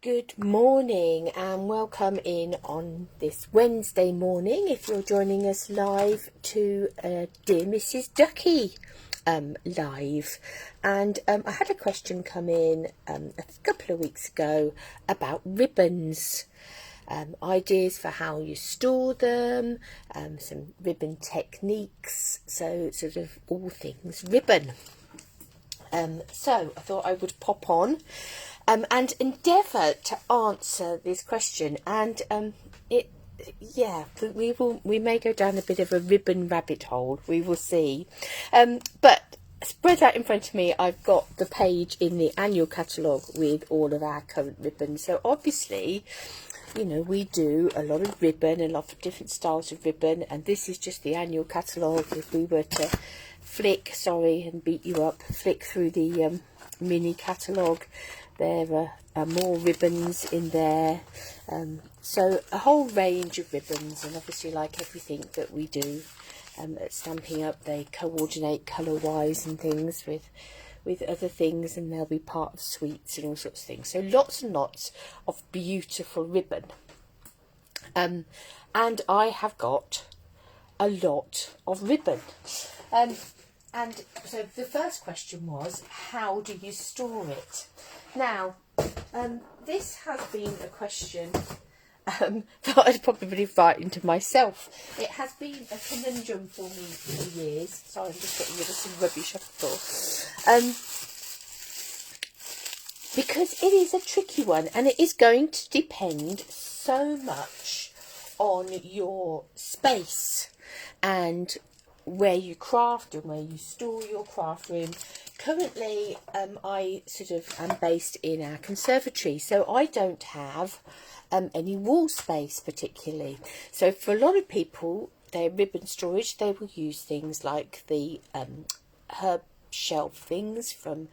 Good morning and welcome in on this Wednesday morning, if you're joining us live, to Dear Mrs. Duckie live. And I had a question come in a couple of weeks ago about ribbons. Ideas for how you store them, some ribbon techniques, so sort of all things ribbon. So I thought I would pop on and endeavour to answer this question, and we may go down a bit of a ribbon rabbit hole, we will see, but spread out in front of me I've got the page in the annual catalogue with all of our current ribbons. So obviously, you know, we do a lot of ribbon, a lot of different styles of ribbon, and this is just the annual catalogue. If we were to flick through the mini catalogue, there are more ribbons in there, so a whole range of ribbons. And obviously, like everything that we do at Stampin' Up, they coordinate colour wise and things with other things, and they'll be part of sweets and all sorts of things. So lots and lots of beautiful ribbon, and I have got a lot of ribbon. And so the first question was, how do you store it? Now, this has been a question that I'd probably frightened to myself. It has been a conundrum for me for years. Sorry, I'm just getting rid of some rubbish off the floor. Because it is a tricky one, and it is going to depend so much on your space and where you craft and where you store your craft room. Currently, I sort of am based in our conservatory, so I don't have any wall space particularly. So for a lot of people, their ribbon storage, they will use things like the herb shelf things from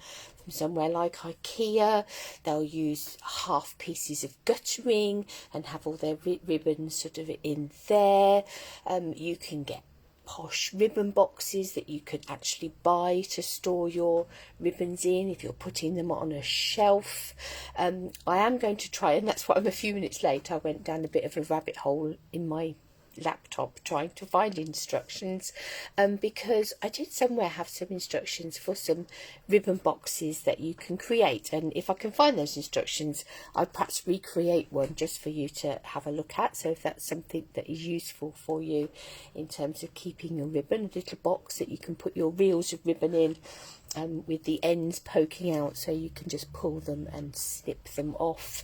somewhere like IKEA. They'll use half pieces of guttering and have all their ribbons sort of in there. You can get posh ribbon boxes that you could actually buy to store your ribbons in if you're putting them on a shelf. I am going to try, and that's why I'm a few minutes late. I went down a bit of a rabbit hole in my laptop trying to find instructions, because I did somewhere have some instructions for some ribbon boxes that you can create, and if I can find those instructions, I'd perhaps recreate one just for you to have a look at. So if that's something that is useful for you in terms of keeping your ribbon, a little box that you can put your reels of ribbon in, with the ends poking out, so you can just pull them and snip them off.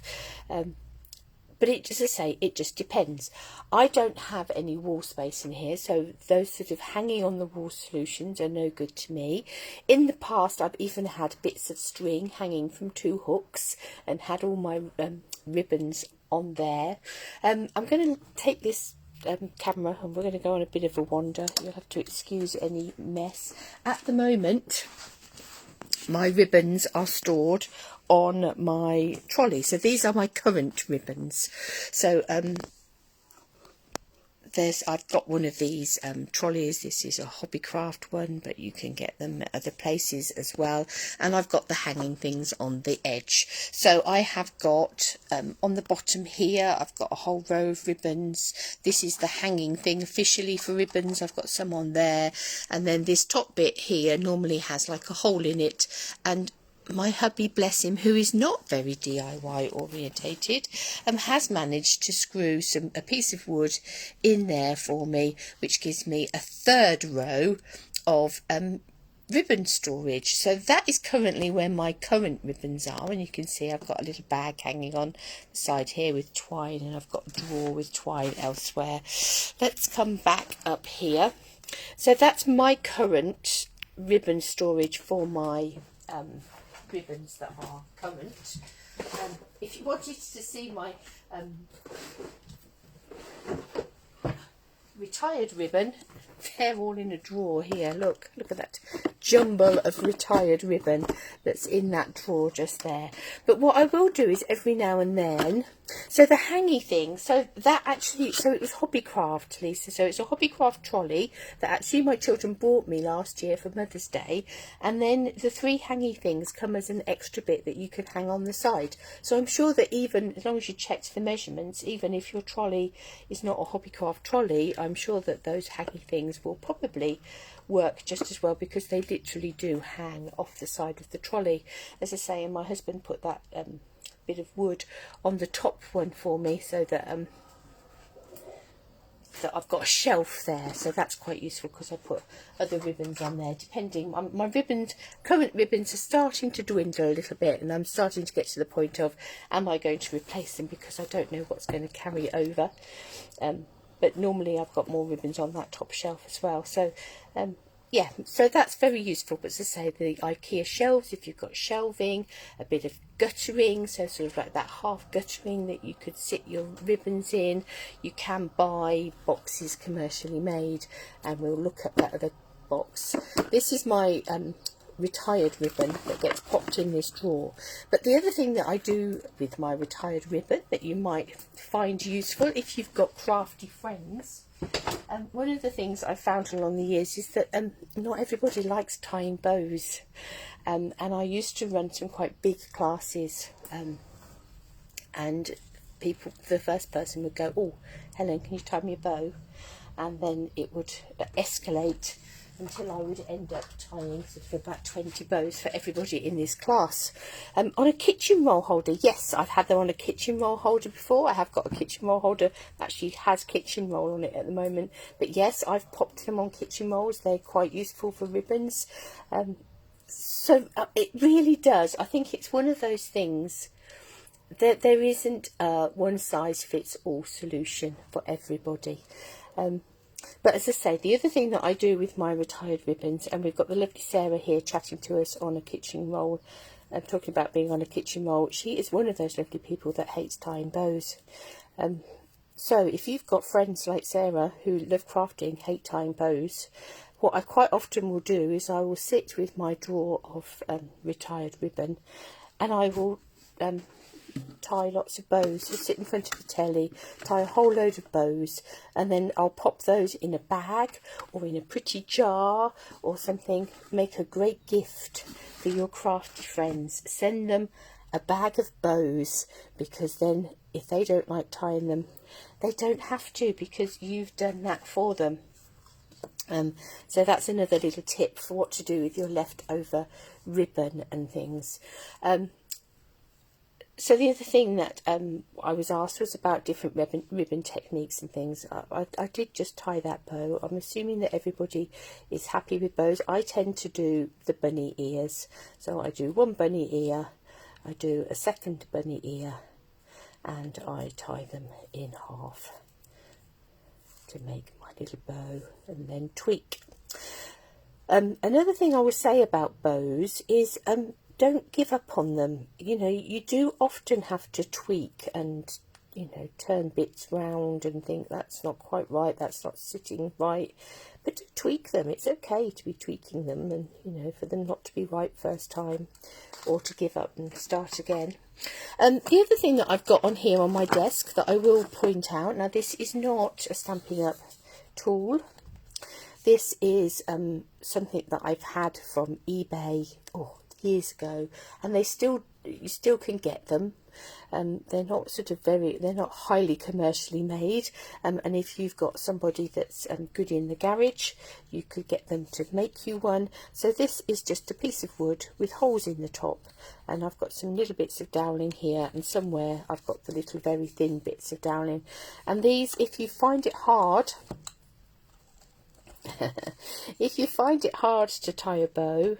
But it, as I say, it just depends. I don't have any wall space in here, so those sort of hanging on the wall solutions are no good to me. In the past, I've even had bits of string hanging from 2 hooks and had all my ribbons on there. I'm going to take this camera and we're going to go on a bit of a wander. You'll have to excuse any mess. At the moment, my ribbons are stored on my trolley. So these are my current ribbons. So I've got one of these trolleys. This is a Hobbycraft one, but you can get them at other places as well. And I've got the hanging things on the edge. So I have got on the bottom here, I've got a whole row of ribbons. This is the hanging thing officially for ribbons. I've got some on there. And then this top bit here normally has like a hole in it, and my hubby, bless him, who is not very DIY orientated, has managed to screw a piece of wood in there for me, which gives me a 3rd row of ribbon storage. So that is currently where my current ribbons are, and you can see I've got a little bag hanging on the side here with twine, and I've got a drawer with twine elsewhere. Let's come back up here. So that's my current ribbon storage for my ribbons that are current. If you wanted to see my retired ribbon, they're all in a drawer here. Look at that jumble of retired ribbon that's in that drawer just there. But what I will do is every now and then, so the hangy thing, so that actually, so it was Hobbycraft, Lisa, so it's a Hobbycraft trolley that actually my children bought me last year for Mother's Day, and then the 3 hangy things come as an extra bit that you can hang on the side. So I'm sure that even, as long as you checked the measurements, even if your trolley is not a Hobbycraft trolley, I'm sure that those hangy things will probably work just as well, because they literally do hang off the side of the trolley. As I say, and my husband put that bit of wood on the top one for me, so that that I've got a shelf there, so that's quite useful, because I put other ribbons on there depending. My ribbons, current ribbons, are starting to dwindle a little bit, and I'm starting to get to the point of, am I going to replace them, because I don't know what's going to carry over. But normally I've got more ribbons on that top shelf as well. So yeah, so that's very useful. But as I say, the IKEA shelves, if you've got shelving, a bit of guttering, so sort of like that half guttering that you could sit your ribbons in. You can buy boxes commercially made, and we'll look at that other box. This is my retired ribbon that gets popped in this drawer. But the other thing that I do with my retired ribbon that you might find useful if you've got crafty friends, one of the things I've found along the years is that not everybody likes tying bows, and I used to run some quite big classes, and people, the first person would go, "Oh, Helen, can you tie me a bow?" And then it would escalate until I would end up tying sort of about 20 bows for everybody in this class. On a kitchen roll holder, yes, I've had them on a kitchen roll holder before. I have got a kitchen roll holder that actually has kitchen roll on it at the moment. But yes, I've popped them on kitchen rolls. They're quite useful for ribbons. So it really does. I think it's one of those things that there isn't a one-size-fits-all solution for everybody. But as I say, the other thing that I do with my retired ribbons, and we've got the lovely Sarah here chatting to us on a kitchen roll, talking about being on a kitchen roll. She is one of those lovely people that hates tying bows. So if you've got friends like Sarah who love crafting, hate tying bows, what I quite often will do is I will sit with my drawer of retired ribbon, and I will tie lots of bows. Just sit in front of the telly, tie a whole load of bows, and then I'll pop those in a bag or in a pretty jar or something. Make a great gift for your crafty friends. Send them a bag of bows, because then if they don't like tying them, they don't have to, because you've done that for them. So that's another little tip for what to do with your leftover ribbon and things. So the other thing that I was asked was about different ribbon techniques and things. I did just tie that bow. I'm assuming that everybody is happy with bows. I tend to do the bunny ears. So I do one bunny ear, I do a second bunny ear, and I tie them in half to make my little bow, and then tweak. Another thing I would say about bows is don't give up on them. You know, you do often have to tweak and, you know, turn bits round and think that's not quite right, that's not sitting right. But to tweak them, it's okay to be tweaking them, and, you know, for them not to be right first time, or to give up and start again. The other thing that I've got on here on my desk that I will point out, now this is not a Stampin' Up tool. This is something that I've had from eBay years ago, and you still can get them. They're not they're not highly commercially made, and if you've got somebody that's good in the garage, you could get them to make you one. So this is just a piece of wood with holes in the top, and I've got some little bits of doweling here, and somewhere I've got the little very thin bits of doweling. And these, if you find it hard if you find it hard to tie a bow,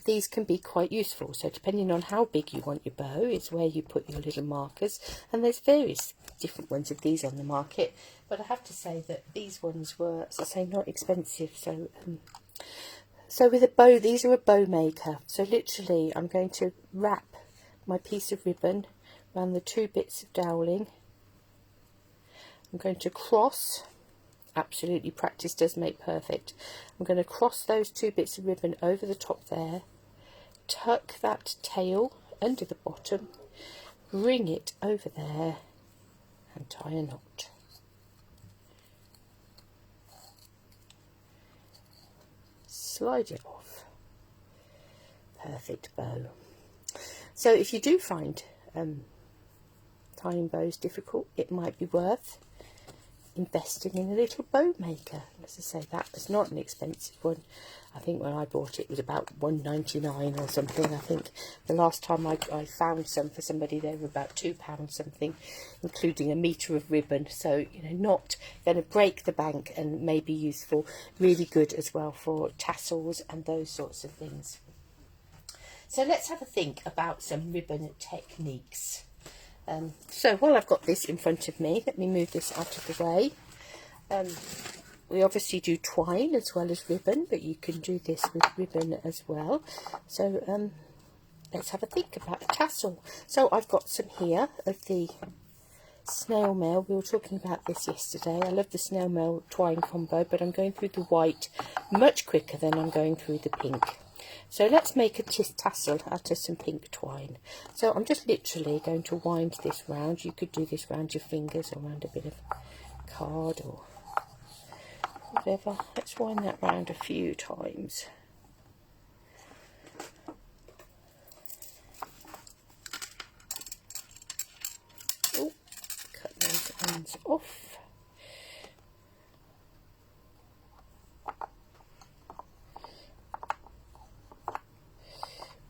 these can be quite useful. So depending on how big you want your bow is where you put your little markers, and there's various different ones of these on the market, but I have to say that these ones were, as I say, not expensive. So so with a bow, these are a bow maker. So literally I'm going to wrap my piece of ribbon around the 2 bits of doweling. I'm going to cross Absolutely, practice does make perfect. I'm going to cross those 2 bits of ribbon over the top there, tuck that tail under the bottom, bring it over there and tie a knot. Slide it off. Perfect bow. So if you do find tying bows difficult, it might be worth investing in a little bow maker. As I say, that was not an expensive one. I think when I bought it, it was about £1.99 or something. I think the last time I found some for somebody, they were about £2 something, including a metre of ribbon. So, you know, not going to break the bank and may be useful. Really good as well for tassels and those sorts of things. So let's have a think about some ribbon techniques. So while I've got this in front of me, let me move this out of the way. We obviously do twine as well as ribbon, but you can do this with ribbon as well. So let's have a think about a tassel. So I've got some here of the snail mail. We were talking about this yesterday. I love the snail mail twine combo, but I'm going through the white much quicker than I'm going through the pink. So let's make a tassel out of some pink twine. So I'm just literally going to wind this round. You could do this round your fingers or round a bit of card or whatever. Let's wind that round a few times. Oh, cut those ends off.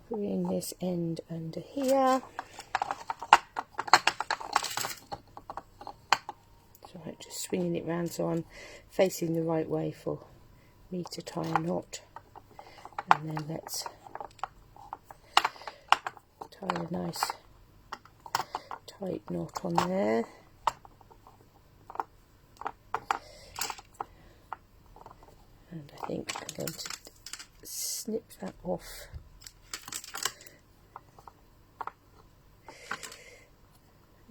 Bring this end under here. So I'm just swinging it round so I'm facing the right way for me to tie a knot. And then let's tie a nice tight knot on there. And I think I'm going to snip that off.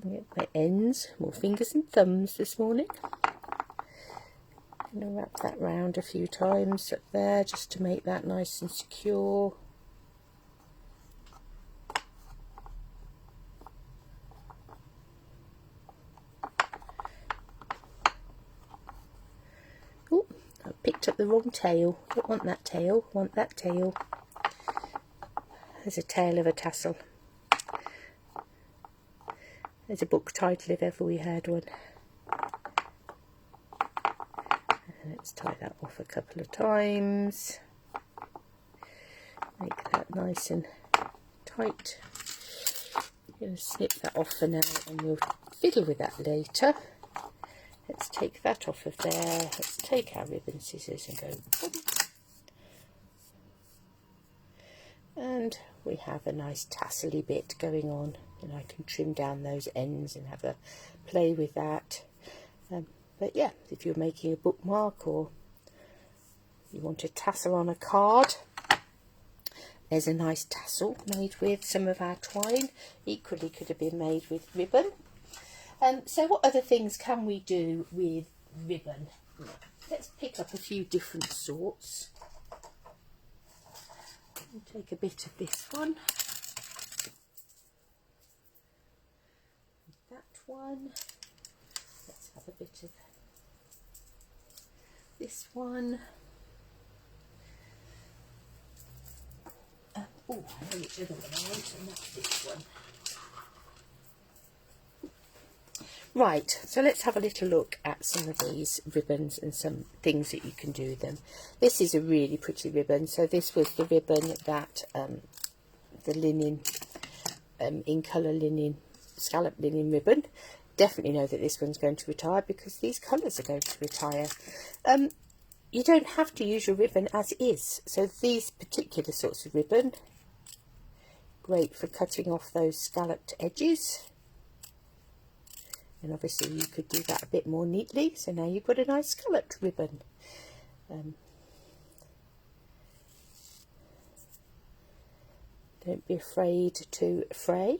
Get my ends, more fingers and thumbs this morning. I'm going to wrap that round a few times up there just to make that nice and secure. Oh, I picked up the wrong tail. Don't want that tail, want that tail. There's a tail of a tassel. There's a book title if ever we had one. And let's tie that off a couple of times. Make that nice and tight. I'm going to snip that off for now and we'll fiddle with that later. Let's take that off of there. Let's take our ribbon scissors and go boom. And we have a nice tassely bit going on, and I can trim down those ends and have a play with that. But yeah, if you're making a bookmark or you want a tassel on a card, there's a nice tassel made with some of our twine. Equally could have been made with ribbon. So what other things can we do with ribbon? Let's pick up a few different sorts. I'll take a bit of this one, that one. Let's have a bit of this one. Oh, I know which other one I want, and that's this one. Right, so let's have a little look at some of these ribbons and some things that you can do with them. This is a really pretty ribbon. So this was the ribbon that the linen, in colour linen, scallop linen ribbon. Definitely know that this one's going to retire because these colours are going to retire. You don't have to use your ribbon as is. So these particular sorts of ribbon, great for cutting off those scalloped edges. And obviously you could do that a bit more neatly, so now you've got a nice scalloped ribbon. Don't be afraid to fray.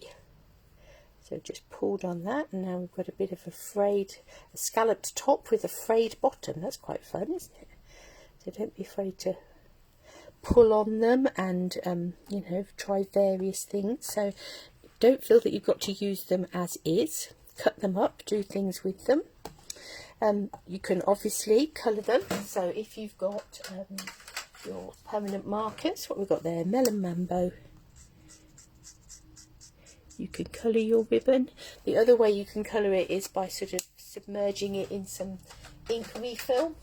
So just pulled on that, and now we've got a bit of a scalloped top with a frayed bottom. That's quite fun, isn't it? So don't be afraid to pull on them and you know, try various things. So don't feel that you've got to use them as is. Cut them up, do things with them. You can obviously colour them. So if you've got your permanent markers, what we've got there, Melon Mambo, you can colour your ribbon. The other way you can colour it is by sort of submerging it in some ink refill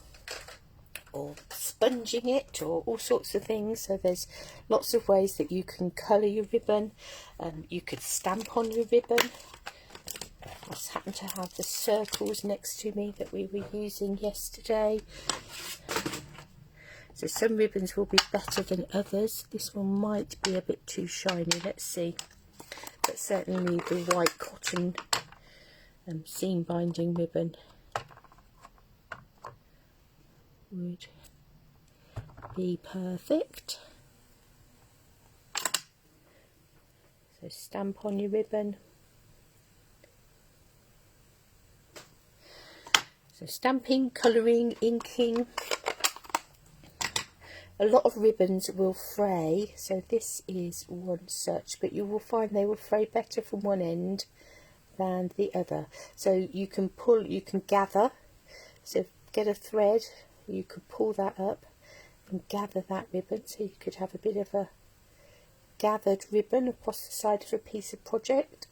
or sponging it, or all sorts of things. So there's lots of ways that you can colour your ribbon. You could stamp on your ribbon. I just happen to have the circles next to me that we were using yesterday. So some ribbons will be better than others. This one might be a bit too shiny, let's see. But certainly the white cotton seam binding ribbon would be perfect. So stamp on your ribbon. So stamping, colouring, inking. A lot of ribbons will fray, so this is one such, but you will find they will fray better from one end than the other. So you can pull, you can gather, so get a thread, you could pull that up and gather that ribbon, so you could have a bit of a gathered ribbon across the side of a piece of project.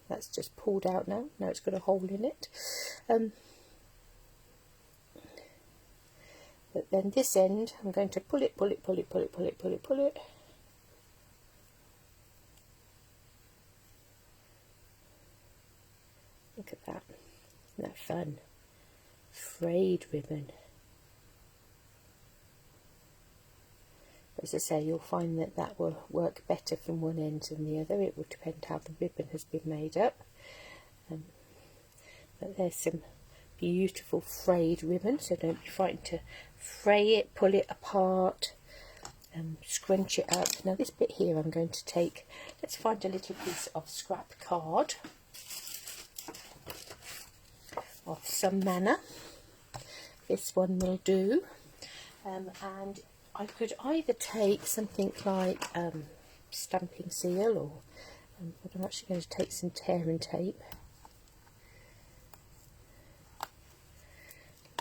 That's just pulled out now, now it's got a hole in it. But then this end, I'm going to pull it. Look at that. Isn't that fun? Frayed ribbon. But as I say, you'll find that that will work better from one end than the other. It will depend how the ribbon has been made up. But there's some beautiful frayed ribbon, so don't be frightened to fray it, pull it apart, scrunch it up. Now this bit here I'm going to take, let's find a little piece of scrap card of some manner. This one will do, and I could either take something like stamping seal, or but I'm actually going to take some tear and tape.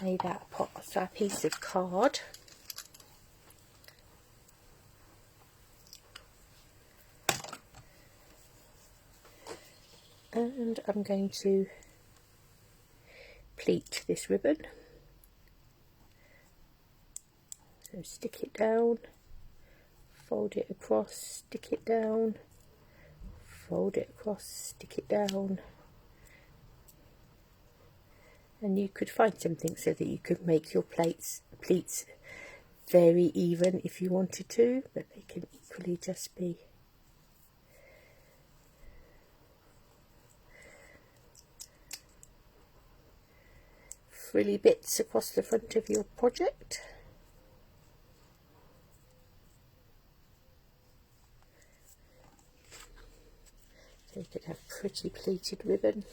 Lay that upon a piece of card. And I'm going to pleat this ribbon. So stick it down, fold it across, stick it down, fold it across, stick it down. And you could find something so that you could make your pleats very even if you wanted to, but they can equally just be frilly bits across the front of your project. So you could have pretty pleated ribbon.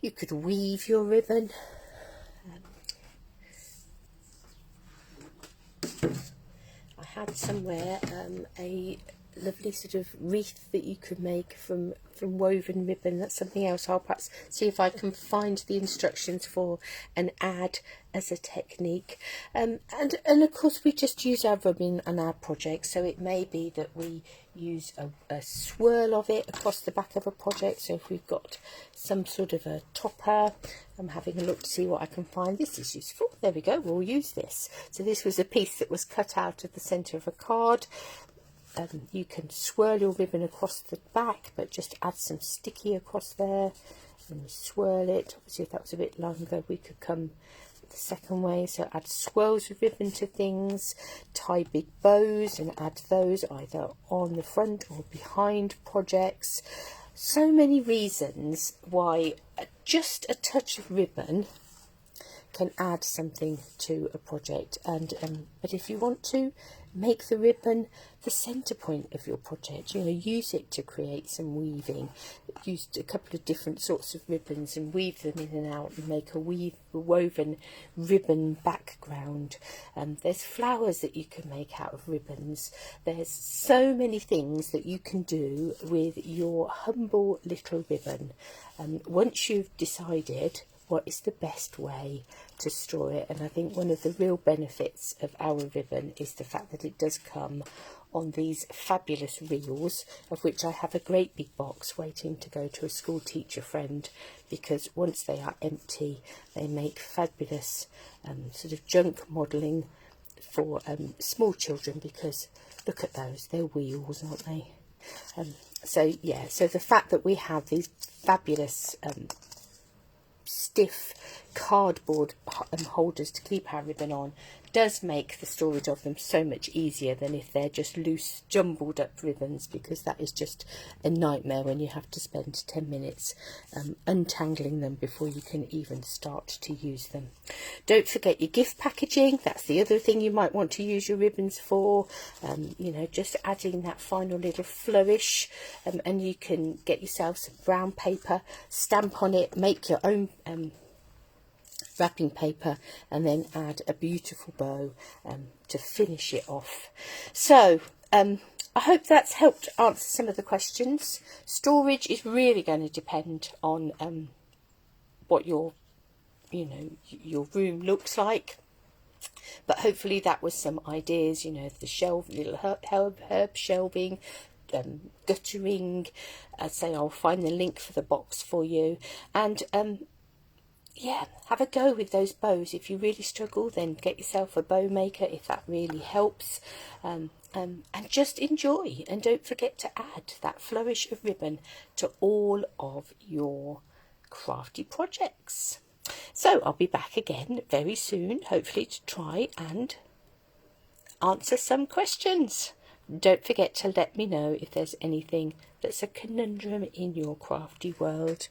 You could weave your ribbon. I had somewhere a lovely sort of wreath that you could make from woven ribbon. That's something else I'll perhaps see if I can find the instructions for and add as a technique. And of course we just use our ribbon on our project, so it may be that we use a swirl of it across the back of a project. So if we've got some sort of a topper, I'm having a look to see what I can find. This is useful. There we go, we'll use this. So this was a piece that was cut out of the centre of a card. You can swirl your ribbon across the back, but just add some sticky across there and swirl it. Obviously if that was a bit longer we could come the second way, so add swirls of ribbon to things, tie big bows and add those either on the front or behind projects. So many reasons why just a touch of ribbon can add something to a project. And but if you want to make the ribbon the centre point of your project, you know, use it to create some weaving. Use a couple of different sorts of ribbons and weave them in and out and make a woven ribbon background. There's flowers that you can make out of ribbons. There's so many things that you can do with your humble little ribbon. Once you've decided what is the best way to store it, and I think one of the real benefits of our ribbon is the fact that it does come on these fabulous reels, of which I have a great big box waiting to go to a school teacher friend, because once they are empty they make fabulous sort of junk modelling for small children, because look at those, they're wheels, aren't they? So yeah, so the fact that we have these fabulous stiff cardboard holders to keep our ribbon on does make the storage of them so much easier than if they're just loose jumbled up ribbons, because that is just a nightmare when you have to spend 10 minutes untangling them before you can even start to use them. Don't forget your gift packaging. That's the other thing you might want to use your ribbons for. You know, just adding that final little flourish, and you can get yourself some brown paper, stamp on it, make your own wrapping paper, and then add a beautiful bow to finish it off. So I hope that's helped answer some of the questions. Storage is really going to depend on what your room looks like, but hopefully that was some ideas. You know, the little herb shelving, guttering. I'll find the link for the box for you, and yeah, have a go with those bows. If you really struggle, then get yourself a bow maker if that really helps, and just enjoy, and don't forget to add that flourish of ribbon to all of your crafty projects. So I'll be back again very soon, hopefully, to try and answer some questions. Don't forget to let me know if there's anything that's a conundrum in your crafty world.